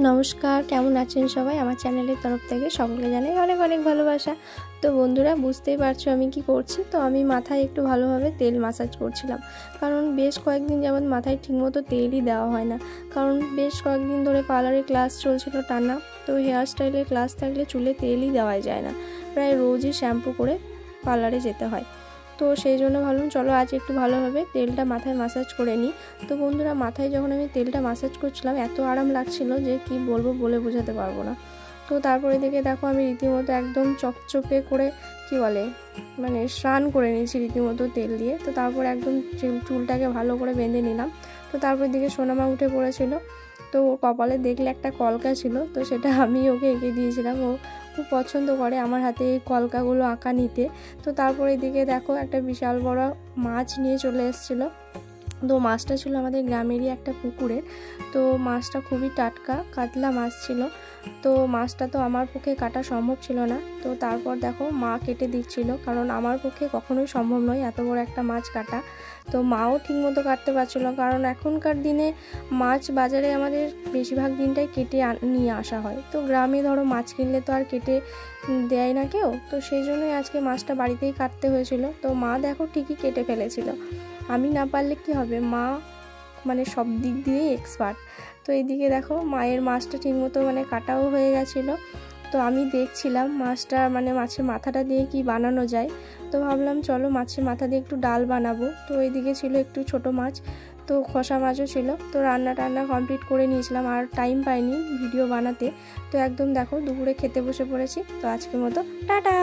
নমস্কার, কেমন আছেন সবাই? আমার চ্যানেলের তরফ থেকে সকলকে জানাই অনেক অনেক ভালোবাসা। তো বন্ধুরা, বুঝতেই পারছো আমি কি করছি। তো আমি মাথায় একটু ভালোভাবে তেল মাসাজ করছিলাম, কারণ বেশ কয়েকদিন যাবত মাথায় ঠিকমতো তেলই দেওয়া হয় না। কারণ বেশ কয়েকদিন ধরে পার্লারের ক্লাস চলছিল টানা, তো হেয়ার স্টাইলের ক্লাস থাকলে চুলে তেলই দেওয়া যায় না, প্রায় রোজই শ্যাম্পু করে পার্লারে যেতে হয়। তো সেই জন্য ভাবলাম চলো আজ একটু ভালোভাবে তেলটা মাথায় মাসাজ করে নিই। তো বন্ধুরা, মাথায় যখন আমি তেলটা মাসাজ করছিলাম এত আরাম লাগছিল যে কি বলবো, বলে বোঝাতে পারবো না। তো তারপরে দিকে দেখো আমি রীতিমতো একদম চপচপে করে স্নান করে নিয়েছি রীতিমতো তেল দিয়ে। তো তারপর একদম চুলটাকে ভালো করে বেঁধে নিলাম। তো তারপর দিকে সোনামা উঠে পড়েছিল। তো ওর কপালে দেখলে একটা কলকা ছিল, তো সেটা আমি ওকে এঁকে দিয়েছিলাম। ও খুব পছন্দ করে আমার হাতে এই কলকাগুলো আঁকা নিতে। তো তারপর এদিকে দেখো একটা বিশাল বড় মাছ নিয়ে চলে এসেছিলো। তো মাছটা ছিল আমাদের গ্রামেরই একটা পুকুরের। তো মাছটা খুবই টাটকা কাতলা মাছ ছিল। তো মাছটা তো আমার পক্ষে কাটা সম্ভব ছিল না। তো তারপর দেখো মা কেটে দিচ্ছিল, কারণ আমার পক্ষে কখনোই সম্ভব নয় এত বড় একটা মাছ কাটা। তো মাও ঠিকমতো কাটতে পারছিল, কারণ এখনকার দিনে মাছ বাজারে আমাদের বেশিরভাগ দিনটাই কেটে নিয়ে আসা হয়। তো গ্রামে ধরো মাছ কিনলে তো আর কেটে দেয় না কেউ, তো সেই জন্যই আজকে মাছটা বাড়িতেই কাটতে হয়েছিল। তো মা দেখো ঠিকই কেটে ফেলেছিল। আমি না পারলে কি হবে, মা সব দিক দিয়েই এক্সপার্ট। তো এইদিকে দেখো মায়ের মাছটা ঠিকমতো কাটাও হয়ে গেছিলো। তো আমি দেখছিলাম মাছটা মাছের মাথাটা দিয়ে কি বানানো যায়। তো ভাবলাম চলো মাছের মাথা দিয়ে একটু ডাল বানাবো। তো এইদিকে ছিল একটু ছোট মাছ, তো খোসা মাছও ছিল। তো রান্না কমপ্লিট করে নিয়েছিলাম, আর টাইম পাইনি ভিডিও বানাতে। তো একদম দেখো দুপুরে খেতে বসে পড়েছি। তো আজকের মতো টাটা।